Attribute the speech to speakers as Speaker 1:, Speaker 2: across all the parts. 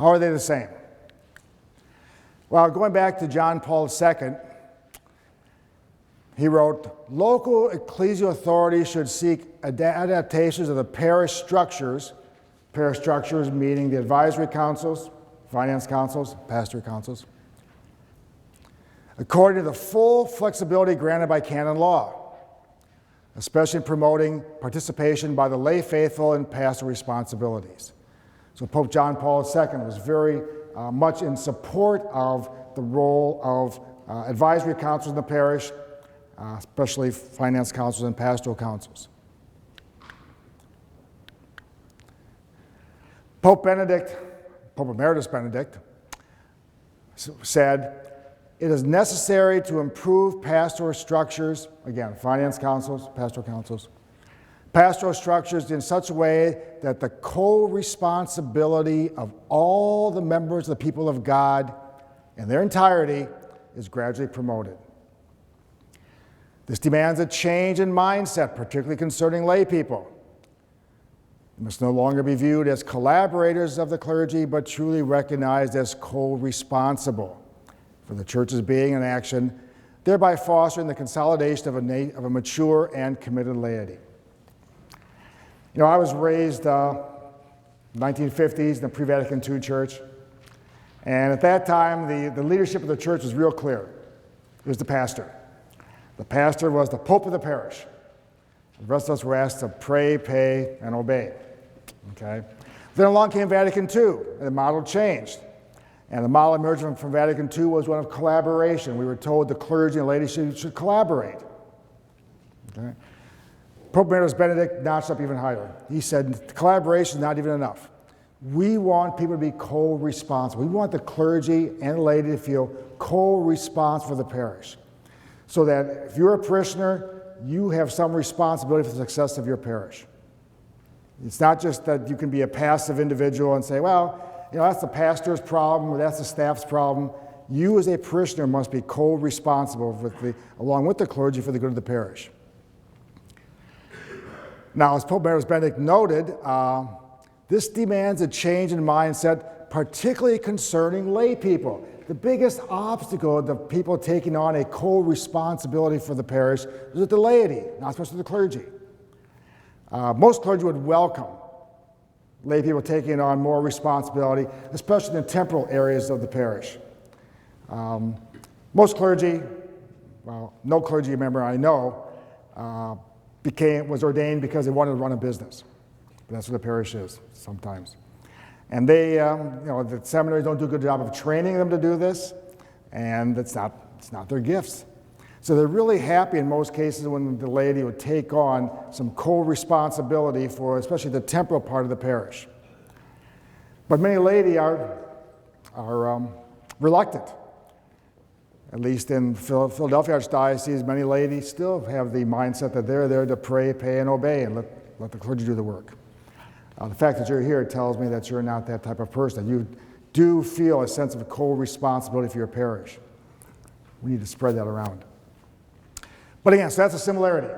Speaker 1: How are they the same? Well, going back to John Paul II, he wrote, local ecclesial authorities should seek adaptations of the parish structures meaning the advisory councils, finance councils, pastoral councils, according to the full flexibility granted by canon law, especially in promoting participation by the lay faithful in pastoral responsibilities. So Pope John Paul II was very much in support of the role of advisory councils in the parish, especially finance councils and pastoral councils. Pope Emeritus Benedict said, it is necessary to improve pastoral structures, again, finance councils, pastoral structures in such a way that the co-responsibility of all the members of the people of God in their entirety is gradually promoted. This demands a change in mindset, particularly concerning lay people. They must no longer be viewed as collaborators of the clergy, but truly recognized as co-responsible for the church's being and action, thereby fostering the consolidation of a mature and committed laity. You know, I was raised 1950s in the pre-Vatican II church, and at that time, the leadership of the church was real clear. It was the pastor. The pastor was the pope of the parish. The rest of us were asked to pray, pay, and obey. Okay? Then along came Vatican II, and the model changed. And the model emerging from Vatican II was one of collaboration. We were told the clergy and laity should collaborate. Okay? Pope Emeritus Benedict notched up even higher. He said, collaboration is not even enough. We want people to be co-responsible. We want the clergy and the laity to feel co-responsible for the parish. So that if you're a parishioner, you have some responsibility for the success of your parish. It's not just that you can be a passive individual and say, well, you know, that's the pastor's problem or that's the staff's problem. You as a parishioner must be co-responsible along with the clergy for the good of the parish. Now, as Pope Emeritus Benedict noted, this demands a change in mindset, particularly concerning lay people. The biggest obstacle to people taking on a co-responsibility for the parish is with the laity, not so much with the clergy. Most clergy would welcome lay people taking on more responsibility, especially in the temporal areas of the parish. Most clergy, well, no clergy member I know, was ordained because they wanted to run a business. But that's what the parish is sometimes. And they, the seminaries don't do a good job of training them to do this, and it's not their gifts. So they're really happy in most cases when the laity would take on some co-responsibility for especially the temporal part of the parish. But many laity are reluctant. At least in Philadelphia Archdiocese, many laity still have the mindset that they're there to pray, pay, and obey, and let the clergy do the work. The fact that you're here tells me that you're not that type of person. You do feel a sense of co-responsibility for your parish. We need to spread that around. But again, so that's a similarity.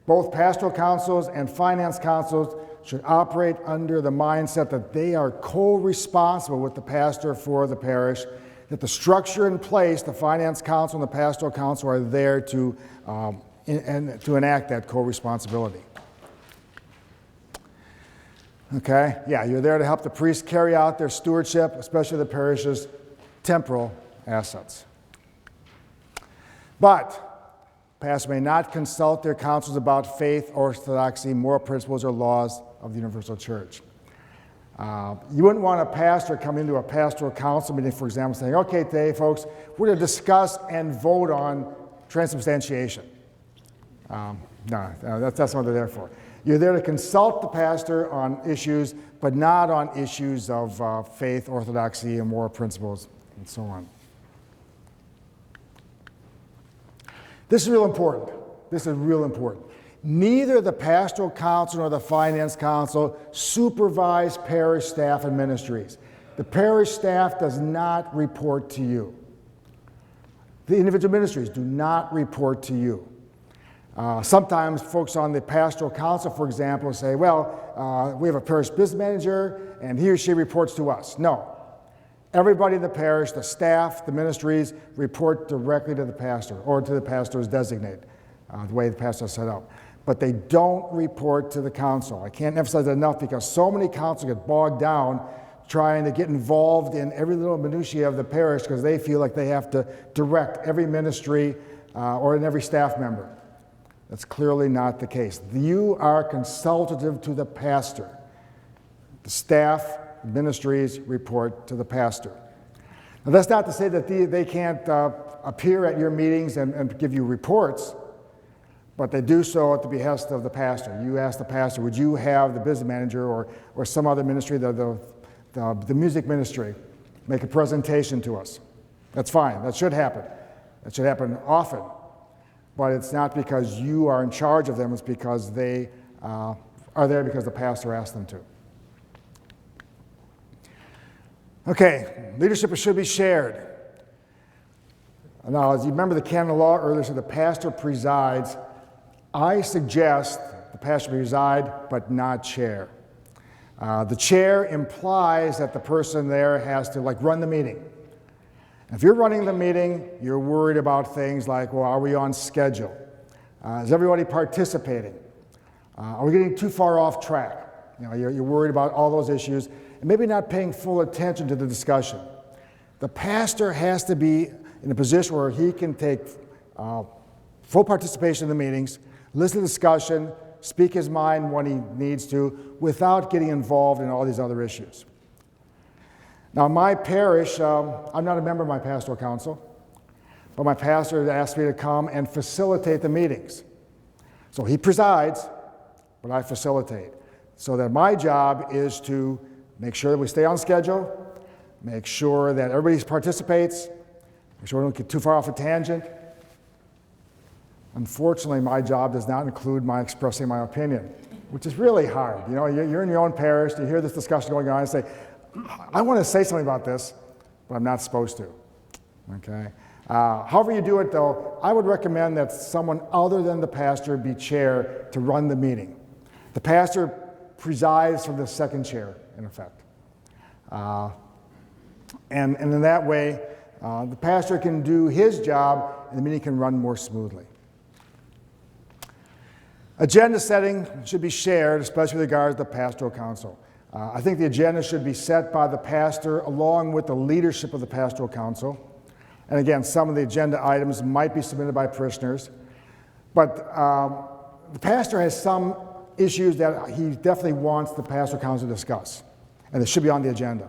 Speaker 1: Both pastoral councils and finance councils should operate under the mindset that they are co-responsible with the pastor for the parish, that the structure in place, the finance council and the pastoral council are there to enact that co-responsibility. Okay, yeah, you're there to help the priests carry out their stewardship, especially the parish's temporal assets. But pastors may not consult their councils about faith, orthodoxy, moral principles, or laws of the universal church. You wouldn't want a pastor come into a pastoral council meeting, for example, saying, okay, today, folks, we're going to discuss and vote on transubstantiation. No, that's what they're there for. You're there to consult the pastor on issues, but not on issues of faith, orthodoxy, and moral principles, and so on. This is real important. Neither the pastoral council nor the finance council supervise parish staff and ministries. The parish staff does not report to you. The individual ministries do not report to you. Sometimes folks on the pastoral council, for example, say, well, we have a parish business manager and he or she reports to us. No. Everybody in the parish, the staff, the ministries, report directly to the pastor or to the pastor's designate, the way the pastor is set up. But they don't report to the council. I can't emphasize that enough because so many councils get bogged down trying to get involved in every little minutiae of the parish because they feel like they have to direct every ministry or in every staff member. That's clearly not the case. You are consultative to the pastor. The staff, ministries report to the pastor. Now, that's not to say that they can't appear at your meetings and give you reports, but they do so at the behest of the pastor. You ask the pastor, would you have the business manager or some other ministry, the music ministry, make a presentation to us? That's fine. That should happen. That should happen often. But it's not because you are in charge of them. It's because they are there because the pastor asked them to. Okay, leadership should be shared. Now, as you remember the canon law earlier said the pastor presides. I suggest the pastor preside, but not chair. The chair implies that the person there has to run the meeting. If you're running the meeting, you're worried about things like, well, are we on schedule? Is everybody participating? Are we getting too far off track? You're worried about all those issues and maybe not paying full attention to the discussion. The pastor has to be in a position where he can take full participation in the meetings, listen to the discussion, speak his mind when he needs to, without getting involved in all these other issues. Now, my parish, I'm not a member of my pastoral council, but my pastor asked me to come and facilitate the meetings. So he presides, but I facilitate. So that my job is to make sure that we stay on schedule, make sure that everybody participates, make sure we don't get too far off a tangent. Unfortunately, my job does not include my expressing my opinion, which is really hard. You're in your own parish, you hear this discussion going on, and say, I want to say something about this, but I'm not supposed to. Okay? However you do it, though, I would recommend that someone other than the pastor be chair to run the meeting. The pastor presides from the second chair, in effect. And in that way, the pastor can do his job, and the meeting can run more smoothly. Agenda setting should be shared, especially with regard to the pastoral council. I think the agenda should be set by the pastor along with the leadership of the pastoral council. And again, some of the agenda items might be submitted by parishioners. But the pastor has some issues that he definitely wants the pastoral council to discuss, and they should be on the agenda.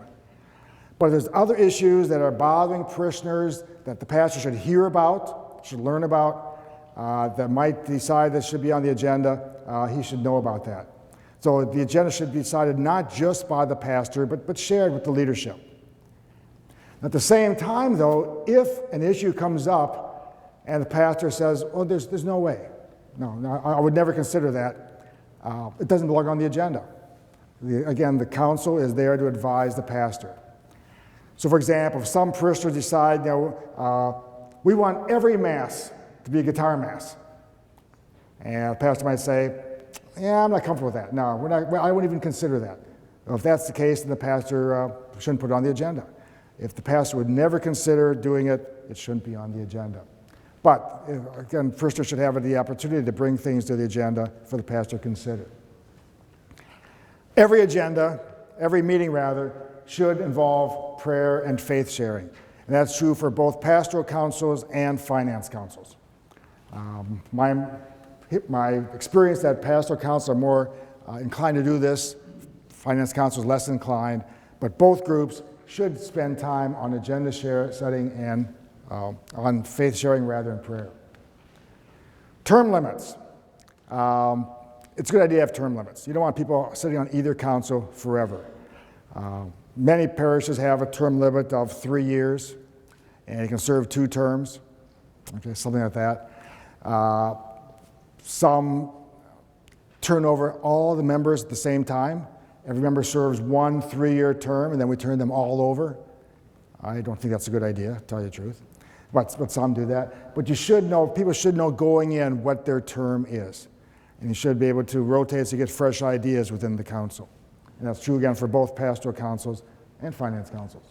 Speaker 1: But there's other issues that are bothering parishioners that the pastor should hear about, should learn about, that might decide that should be on the agenda. He should know about that. So the agenda should be decided not just by the pastor, but shared with the leadership. At the same time, though, if an issue comes up and the pastor says, oh, there's no way. No, I would never consider that. It doesn't belong on the agenda. Again, the council is there to advise the pastor. So, for example, if some parishioners decide, we want every Mass to be a guitar Mass. And the pastor might say, yeah, I'm not comfortable with that. No, I wouldn't even consider that. Well, if that's the case, then the pastor shouldn't put it on the agenda. If the pastor would never consider doing it, it shouldn't be on the agenda. But, again, parishioners should have the opportunity to bring things to the agenda for the pastor to consider. Every meeting, should involve prayer and faith sharing. And that's true for both pastoral councils and finance councils. My experience that pastoral councils are more inclined to do this, finance council is less inclined, but both groups should spend time on agenda setting and on faith sharing rather than prayer. Term limits. It's a good idea to have term limits. You don't want people sitting on either council forever. Many parishes have a term limit of 3 years, and you can serve 2 terms, okay, something like that. Some turn over all the members at the same time. Every member serves 1 3-year term, and then we turn them all over. I don't think that's a good idea, to tell you the truth. but some do that. But you should know, people should know going in what their term is. And you should be able to rotate so you get fresh ideas within the council. And that's true again for both pastoral councils and finance councils.